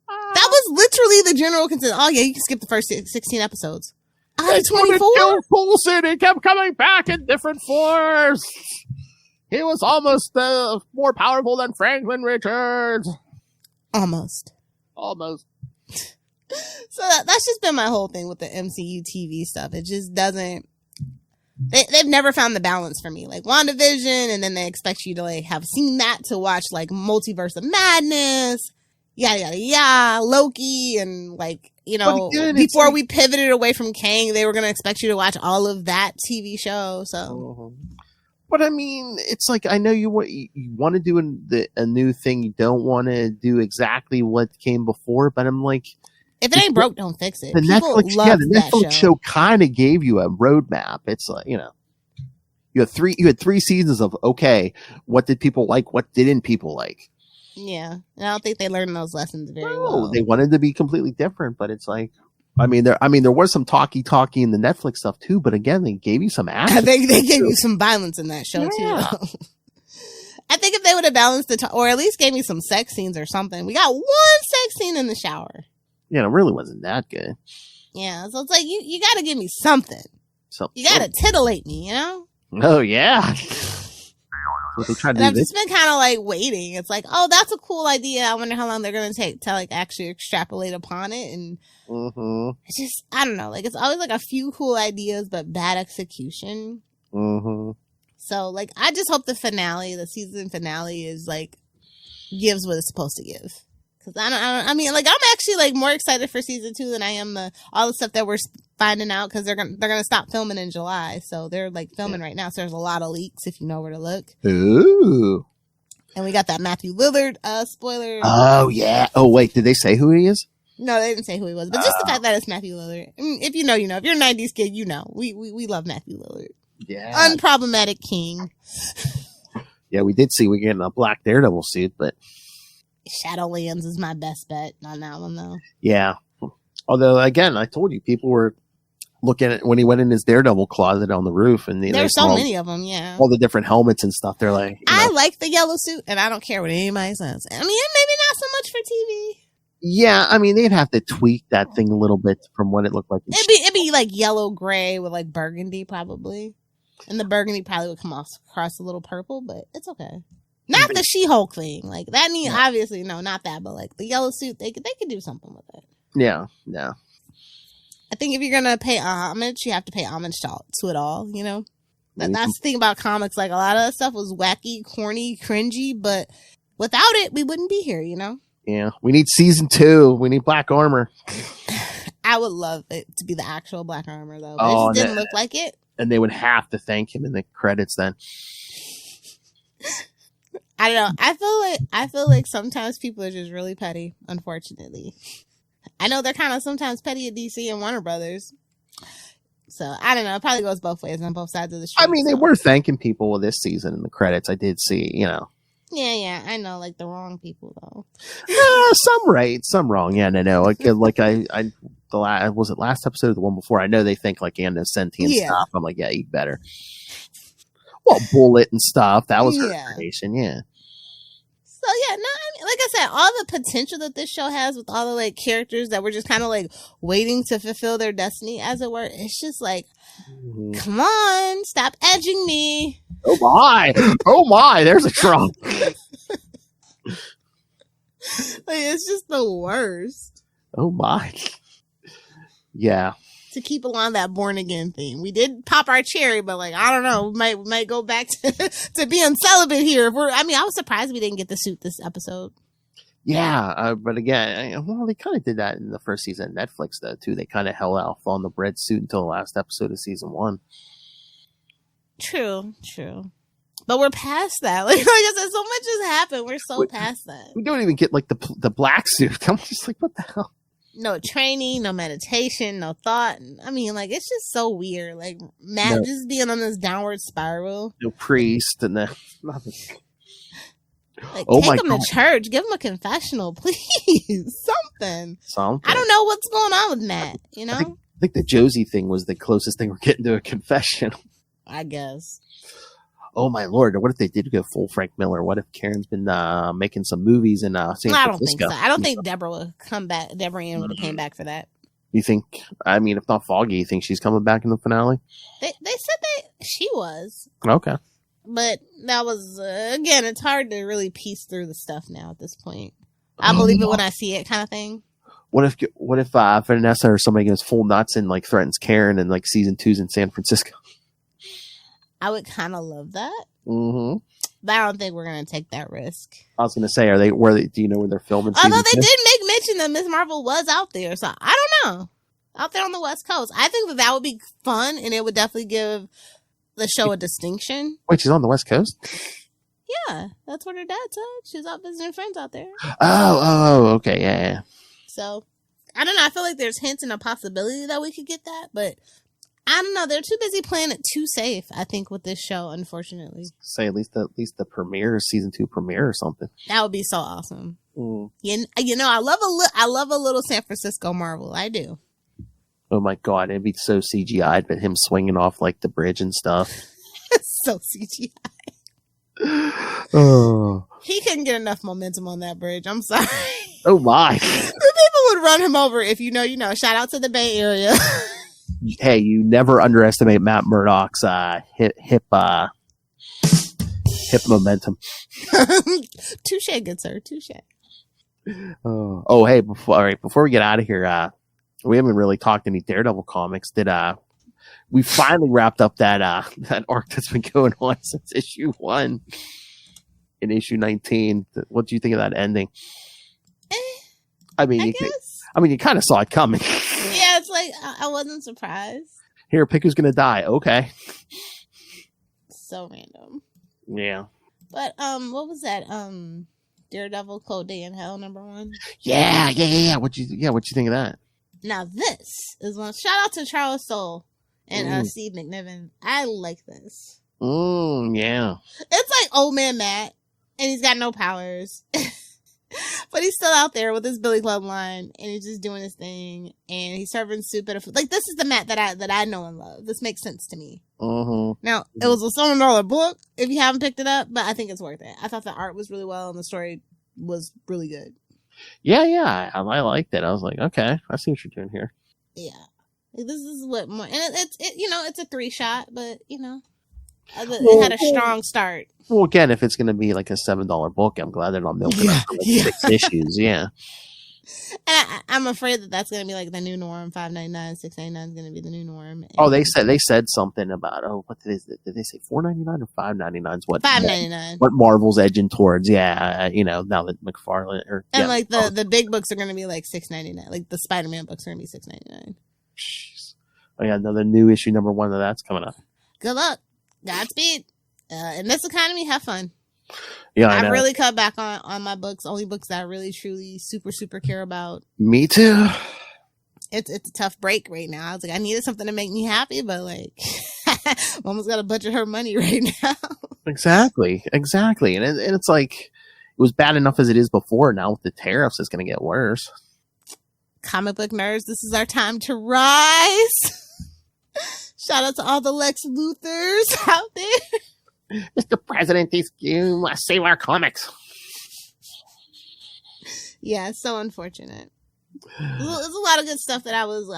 That was literally the general consensus. Oh, yeah, you can skip the first 16 episodes. Out of 24? Coulson, he kept coming back in different forms. He was almost more powerful than Franklin Richards. Almost. So that's just been my whole thing with the MCU TV stuff. It just doesn't... They've never found the balance for me. Like WandaVision, and then they expect you to like have seen that to watch like Multiverse of Madness, yada, yada, yada, Loki, and like... again, before we pivoted away from Kang, they were going to expect you to watch all of that TV show. So, but I mean, it's like, I know you want to do a new thing. You don't want to do exactly what came before, but I'm like, if it ain't broke, don't fix it. The Netflix show kind of gave you a roadmap. It's like, you had 3 seasons of, okay, what did people like? What didn't people like? Yeah, and I don't think they learned those lessons very well. They wanted to be completely different, but it's like, I mean, there was some talky in the Netflix stuff too, but again, they gave you some action. they gave you some violence in that show too. I think if they would have balanced or at least gave me some sex scenes or something. We got 1 sex scene in the shower. Yeah, it really wasn't that good. Yeah, so it's like you got to give me something. You got to titillate me, Oh yeah. What they try to and do I've just been kind of like waiting. It's like, oh, that's a cool idea. I wonder how long they're going to take to like actually extrapolate upon it. And it's just, I don't know. Like, it's always like a few cool ideas, but bad execution. So, like, I just hope the season finale is, like, gives what it's supposed to give. Because I mean, like, I'm actually, like, more excited for season 2 than I am all the stuff that we're finding out, because they're gonna stop filming in July. So they're, like, filming right now. So there's a lot of leaks if you know where to look. Ooh. And we got that Matthew Lillard spoiler. Oh, yeah. Oh, wait. Did they say who he is? No, they didn't say who he was. But just the fact that it's Matthew Lillard. I mean, if you know, you know. If you're a 90s kid, you know. We love Matthew Lillard. Yeah. Unproblematic king. Yeah, we did see we're getting a black Daredevil suit, but Shadowlands is my best bet on that one, though. yeah. Although, again, I told you, people were looking at when he went in his Daredevil closet on the roof, and there's so many of them, yeah. All the different helmets and stuff. They're like, I like the yellow suit, and I don't care what anybody says. I mean, maybe not so much for TV. Yeah, I mean, they'd have to tweak that thing a little bit from what it looked like. It'd be like yellow gray with like burgundy, probably, and the burgundy probably would come across a little purple, but it's okay. Not the She-Hulk thing, like that. Obviously, no, not that, but like the yellow suit, they could do something with it. Yeah. I think if you're gonna pay homage, you have to pay homage to it all. You know, that's the thing about comics. Like a lot of that stuff was wacky, corny, cringy, but without it, we wouldn't be here. You know. Yeah, we need season 2. We need Black Armor. I would love it to be the actual Black Armor, though. But it just didn't look like it. And they would have to thank him in the credits then. I don't know. I feel like sometimes people are just really petty, unfortunately. I know they're kind of sometimes petty at DC and Warner Brothers. So, I don't know. It probably goes both ways on both sides of the street. I mean, they were thanking people this season in the credits. I did see, you know. Yeah, I know, like the wrong people though. Some right, some wrong. Yeah, no. Like was it last episode or the one before? I know they think like Anna Sentient stuff. I'm like, yeah, you better. Well, Bullet and stuff. That was her creation. Yeah. So yeah, no, I mean, like I said, all the potential that this show has with all the like characters that were just kind of like waiting to fulfill their destiny, as it were. It's just like, come on, stop edging me. Oh my, there's a Trump. Like, it's just the worst. Oh my. Yeah. To keep along that born again theme. We did pop our cherry, but like, I don't know, we might go back to being celibate here. I was surprised we didn't get the suit this episode. Yeah, but again, they kind of did that in the first season of Netflix, though, too. They kind of held off on the bread suit until the last episode of season 1. True. But we're past that. Like I said, so much has happened. We're so past that. We don't even get like the black suit. I'm just like, what the hell? No training, no meditation, no thought. I mean, like, it's just so weird. Like, Matt just being on this downward spiral. No priest and then nothing. Like, take him to church. Give him a confessional, please. Something. I don't know what's going on with Matt, you know? I think the Josie thing was the closest thing we're getting to a confession. I guess. Oh, my Lord. What if they did go full Frank Miller? What if Karen's been making some movies in San Francisco? I don't think so. I don't think Deborah would come back. Deborah Ann would have came back for that. You think, I mean, if not Foggy, you think she's coming back in the finale? They said she was. Okay. But that was, again, it's hard to really piece through the stuff now at this point. I believe it when I see it kind of thing. What if Vanessa or somebody goes full nuts and like threatens Karen and like season 2's in San Francisco? I would kind of love that. Mm-hmm. But I don't think we're going to take that risk. I was going to say, do you know where they're filming? Although they did make mention that Ms. Marvel was out there. So I don't know. Out there on the West Coast. I think that would be fun and it would definitely give the show a distinction. Wait, she's on the West Coast? Yeah. That's what her dad said. She's out visiting friends out there. Oh, okay. Yeah. So I don't know. I feel like there's hints and a possibility that we could get that, but I don't know. They're too busy playing it too safe, I think, with this show, unfortunately. Say at least the premiere, season 2 premiere or something. That would be so awesome. Mm. You know, I love a little San Francisco Marvel. I do. Oh my God, it'd be so CGI'd, but him swinging off like the bridge and stuff. So CGI. Oh. He couldn't get enough momentum on that bridge. I'm sorry. Oh my. The people would run him over if you know. Shout out to the Bay Area. Hey, you never underestimate Matt Murdock's hip momentum. Touche, good sir. Touche. Oh, hey, before we get out of here, we haven't really talked any Daredevil comics. we finally wrapped up that arc that's been going on since issue 1 in issue 19. What do you think of that ending? I mean, you kind of saw it coming. Yeah, it's like I wasn't surprised. Here, pick who's gonna die. Okay. So random. Yeah. But what was that? Daredevil Cold Day in Hell #1. Yeah. What you think of that? Now this is one. Shout out to Charles Soule and Steve McNiven. I like this. Yeah. It's like old man Matt, and he's got no powers. But he's still out there with his Billy Club line, and he's just doing his thing, and he's serving soup at a like. This is the Matt that I know and love. This makes sense to me. Now it was a $7 book if you haven't picked it up, but I think it's worth it. I thought the art was really well, and the story was really good. Yeah, I liked it. I was like, okay, I see what you're doing here. Yeah, this is what more, and it's a 3-shot, but it had a strong start. Well, again, if it's going to be like a $7 book, I'm glad they're not milking it for like 6 issues. Yeah. And I'm afraid that that's going to be like the new norm. $5.99, $6.99 is going to be the new norm. And they said something about what did they say? $4.99 or $5.99 is what $5.99. What Marvel's edging towards? Yeah, now that McFarlane like the big books are going to be like $6.99. Like the Spider-Man books are going to be $6.99. Jeez. Oh yeah, another new issue #1 of that's coming up. Good luck. Godspeed. In this economy, have fun. Yeah, I really cut back on my books. Only books that I really, truly, super, super care about. Me too. It's a tough break right now. I was like, I needed something to make me happy, but like, Mama's got to budget her money right now. Exactly. And it's like, it was bad enough as it is before. Now with the tariffs, it's going to get worse. Comic book nerds, this is our time to rise. Shout out to all the Lex Luthors out there. Mr. President, you must save our comics. Yeah, it's so unfortunate. There's a lot of good stuff that I was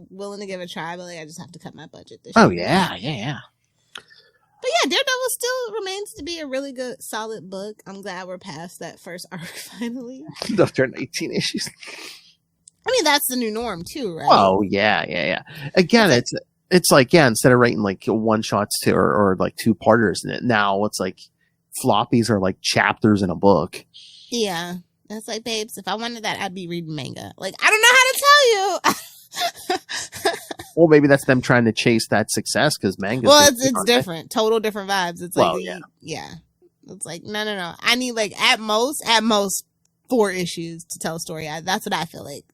willing to give a try, but like I just have to cut my budget this year. Oh yeah. But yeah, Daredevil still remains to be a really good, solid book. I'm glad we're past that first arc finally. After 19 issues. I mean, that's the new norm too, right? Oh yeah. Again, it's like, yeah, instead of writing like one shots or like 2-parters in it, now it's like floppies are like chapters in a book. Yeah. That's like, babes, if I wanted that, I'd be reading manga. Like, I don't know how to tell you. Well, maybe that's them trying to chase that success because manga. Well, it's different. Total different vibes. It's like, yeah. It's like, no. I need like at most 4 issues to tell a story. That's what I feel like.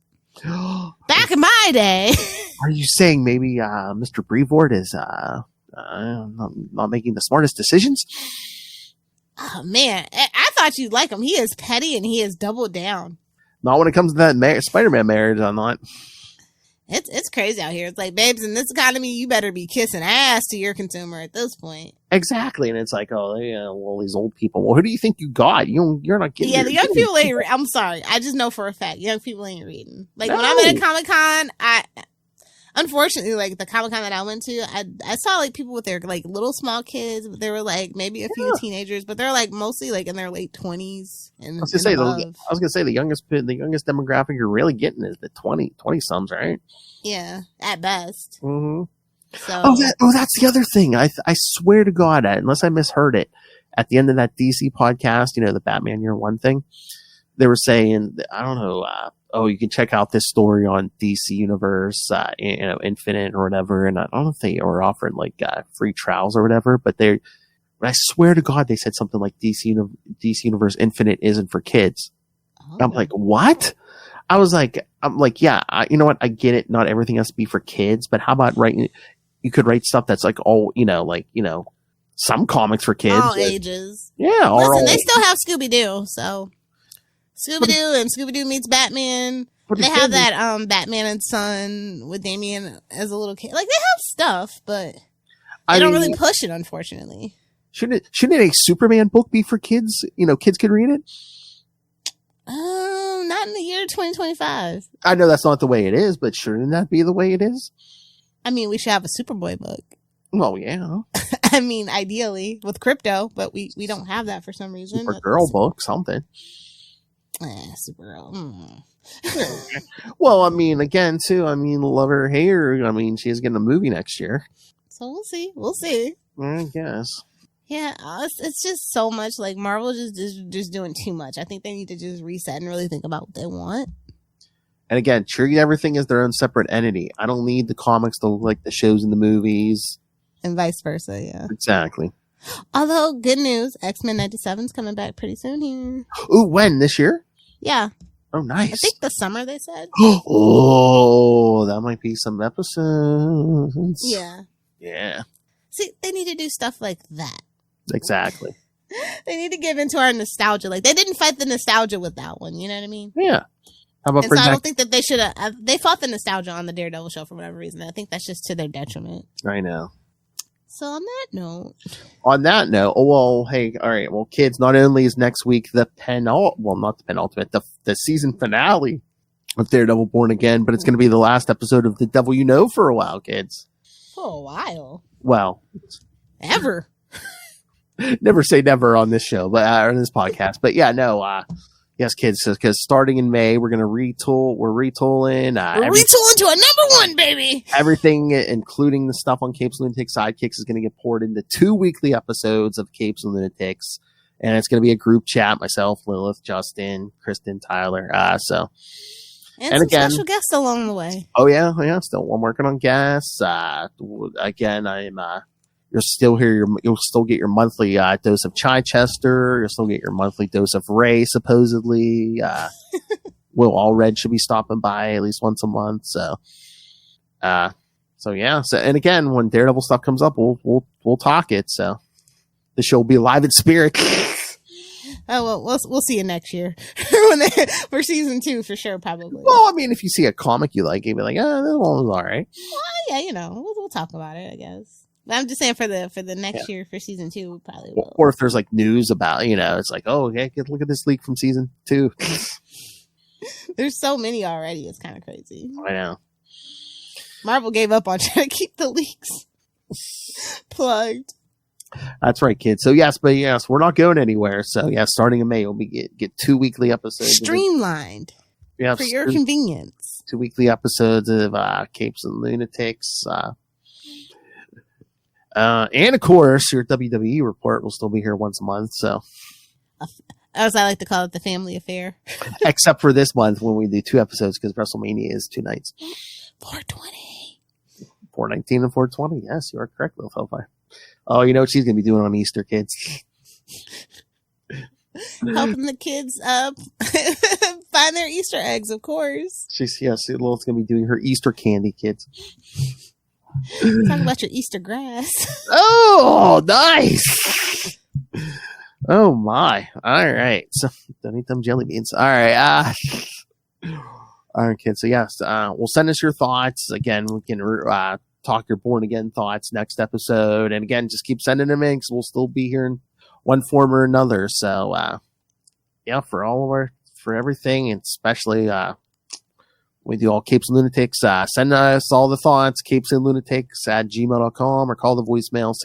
Back in my day. Are you saying maybe Mr. Brevoort is not making the smartest decisions? Oh man, I thought you'd like him. He is petty and he is doubled down. Not when it comes to that Spider-Man marriage. I'm not. It's crazy out here. It's like, babes, in this economy, you better be kissing ass to your consumer at this point. Exactly, and it's like, oh yeah, well, these old people. Well, who do you think you got? You're not getting. Yeah, the young people ain't. I'm sorry, I just know for a fact, young people ain't reading. Like when I'm at a Comic-Con, unfortunately, like the Comic-Con that I went to, I saw like people with their like little small kids, but there were like maybe a few teenagers, but they're like mostly like in their late 20s. And I was gonna say the youngest demographic you're really getting is the 20 sums, right? Yeah, at best. Mm-hmm. So, that's the other thing. I swear to God, unless I misheard it, at the end of that DC podcast, the Batman Year One thing, they were saying, I don't know, you can check out this story on DC Universe, Infinite or whatever. And I don't know if they were offering like free trials or whatever, but I swear to God, they said something like DC Universe Infinite isn't for kids. Okay. I'm like, what? I'm like, yeah, you know what? I get it. Not everything has to be for kids, but how about you could write stuff that's like, some comics for kids. All ages. Yeah. Listen, they still have Scooby-Doo, so Scooby-Doo and Scooby-Doo meets Batman. They have that Batman and Son with Damian as a little kid. Like, they have stuff, but they don't really push it, unfortunately. Shouldn't a Superman book be for kids? Kids could read it? Not in the year 2025. I know that's not the way it is, but shouldn't that be the way it is? I mean, we should have a Superboy book. Well, yeah. I mean, ideally with Crypto, but we don't have that for some reason. Supergirl book, something. Supergirl. Well, I mean, again, too, I mean, love her hair. I mean, she is getting a movie next year. So we'll see. We'll see. I guess. Yeah, it's just so much. Like, Marvel just doing too much. I think they need to just reset and really think about what they want. And again, treat everything as their own separate entity. I don't need the comics to look like the shows and the movies. And vice versa, yeah. Exactly. Although, good news, X-Men 97's coming back pretty soon here. Ooh, when? This year? Yeah. Oh, nice. I think the summer, they said. Oh, that might be some episodes. Yeah. Yeah. See, they need to do stuff like that. Exactly. They need to give into our nostalgia. Like, they didn't fight the nostalgia with that one. You know what I mean? Yeah. How about and so I don't think that they should have. They fought the nostalgia on the Daredevil show for whatever reason. I think that's just to their detriment. I know. So on that note. On that note, oh, well, hey, all right. Well, kids, not only is next week the not the penultimate, the season finale of Daredevil Born Again, but it's going to be the last episode of The Devil You Know for a while, kids. For a while. Well. Ever. Never say never on this show, but on this podcast. But yeah, no, yes, kids, because starting in May, we're going to retool. We're retooling. We're retooling to a number one, baby. Everything, including the stuff on Capes and Lunatics Sidekicks, is going to get poured into 2 weekly episodes of Capes and Lunatics. And it's going to be a group chat. Myself, Lilith, Justin, Kristen, Tyler. And some again, special guests along the way. Oh, yeah. Still, I'm working on guests. Again, you'll still you'll still get your monthly dose of Chichester. You'll still get your monthly dose of Ray, supposedly. Will Allred should be stopping by at least once a month. So yeah. So, and again, when Daredevil stuff comes up, we'll talk it. So the show will be live in spirit. Oh, well, we'll see you next year for season 2 for sure, probably. Well, I mean, if you see a comic you like, you'll be like, oh, that one was all right. Well, yeah, we'll talk about it, I guess. But I'm just saying for the next year for season 2, we probably will. Or if there's like news about, it's like, oh, yeah, look at this leak from season 2. There's so many already. It's kind of crazy. I know. Marvel gave up on trying to keep the leaks plugged. That's right, kids. So yes, we're not going anywhere. So yeah, starting in May, we'll get 2 weekly episodes. Streamlined. Yeah, for your convenience. 2 weekly episodes of Capes and Lunatics. And of course, your WWE report will still be here once a month. So, as I like to call it, the family affair. Except for this month when we do 2 episodes because WrestleMania is 2 nights. 420. 419 and 420. Yes, you are correct, Lil Hellfire. Oh, you know what she's going to be doing on Easter, kids? Helping the kids find their Easter eggs, of course. Lil's going to be doing her Easter candy, kids. Talk about your Easter grass. Oh, nice. Oh, my. All right. So, don't eat them jelly beans. All right. All right, kids. So, yes, we'll send us your thoughts. Again, we can talk your Born Again thoughts next episode. And again, just keep sending them in because we'll still be here in one form or another. So, yeah, for everything, and especially, we do all Capes and Lunatics. Send us all the thoughts, capesandlunatics@gmail.com, or call the voicemail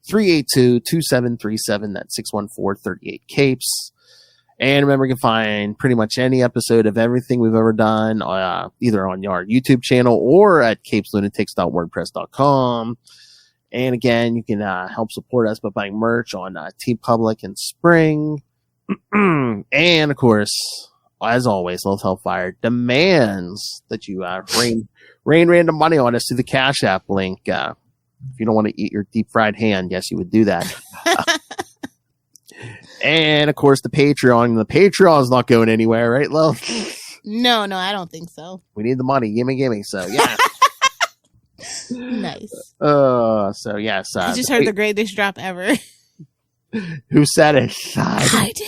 614-382-2737. That's 614-38-CAPES. And remember, you can find pretty much any episode of everything we've ever done either on our YouTube channel or at capeslunatics.wordpress.com. And again, you can help support us by buying merch on TeePublic and Spring. And of course, as always, Lil Hellfire demands that you rain random money on us through the Cash App link. If you don't want to eat your deep fried hand, yes, you would do that. And of course, the Patreon. The Patreon is not going anywhere, right, Lil? No, I don't think so. We need the money. Gimme. So, yeah. Nice. So, yes. I just heard the greatest drop ever. Who said it? I did.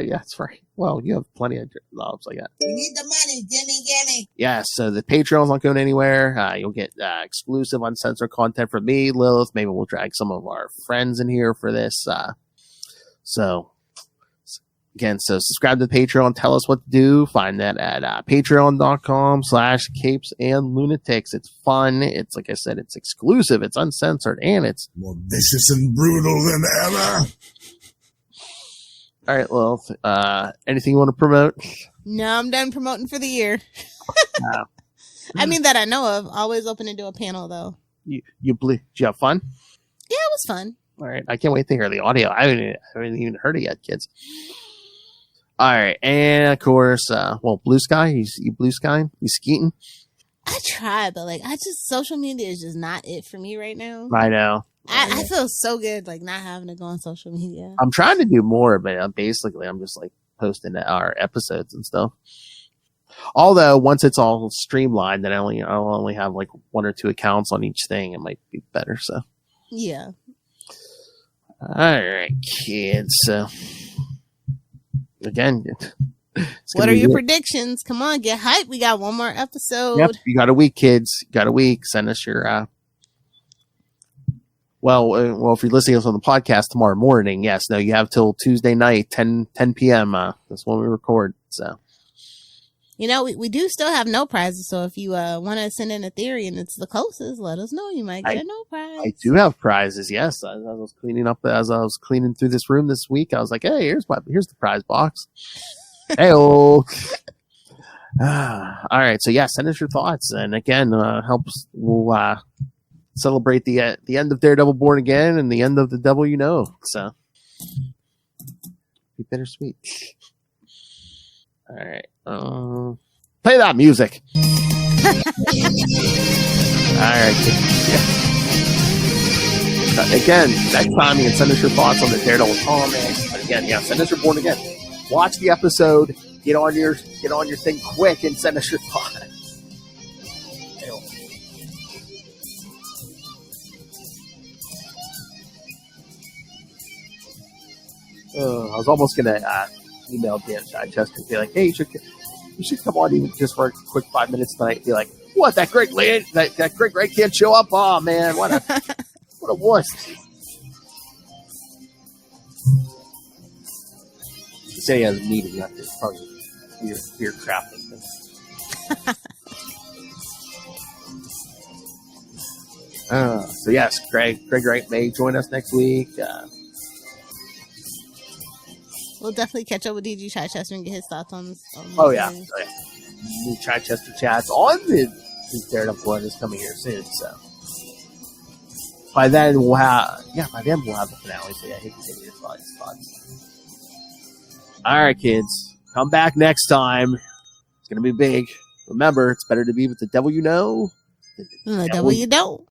Yeah, that's right. Well, you have plenty of jobs like that. We need the money. Gimme. Yeah, so the Patreon's not going anywhere. You'll get exclusive uncensored content from me, Lilith. Maybe we'll drag some of our friends in here for this. So subscribe to the Patreon. Tell us what to do. Find that at patreon.com/capesandlunatics. It's fun. It's, like I said, it's exclusive. It's uncensored. And it's more vicious and brutal than ever. All right, well, anything you want to promote? No, I'm done promoting for the year. No. I mean, that I know of. Always open to do a panel, though. Did you have fun? Yeah, it was fun. All right, I can't wait to hear the audio. I haven't even heard it yet, kids. All right, and of course, Blue Sky. You Blue Sky? You skeeting? I try, but social media is just not it for me right now. I know. I feel so good, not having to go on social media. I'm trying to do more, but basically, I'm just posting our episodes and stuff. Although once it's all streamlined, then I'll only have 1 or 2 accounts on each thing. It might be better. So yeah. All right, kids. So again, what are your predictions? Come on, get hyped. We got one more episode. Yep, you got a week, kids. You got a week. Send us your. Well, if you're listening to us on the podcast tomorrow morning, yes. No, you have till Tuesday night, 10 p.m. That's when we record. So. We do still have no prizes, so if you want to send in a theory and it's the closest, let us know. You might get a no prize. I do have prizes, yes. As I was cleaning through this room this week, I was like, hey, here's the prize box. Hey-oh. All right, so send us your thoughts. And again, we'll celebrate the end of Daredevil Born Again and the end of the Devil You Know. So, be bittersweet. All right. Play that music. All right. Again, next time you can send us your thoughts on the Daredevil comics. But again, send us your Born Again. Watch the episode. Get on your thing quick and send us your thoughts. I was almost gonna email Dan Chichester and be like, hey, you should come on even just for a quick 5 minutes tonight. Be like, what, that Greg Ray can't show up? Oh man, what a wuss. He said he has a meeting. You have to probably beer crafting thing. So yes, Greg Wright may join us next week. We'll definitely catch up with DG Chichester and get his thoughts on this. New Chichester chats on the Daredevil one is coming here soon. So by then we'll have the finale. So I hate to take your thoughts. All right, kids, come back next time. It's gonna be big. Remember, it's better to be with the devil you know than the devil you don't.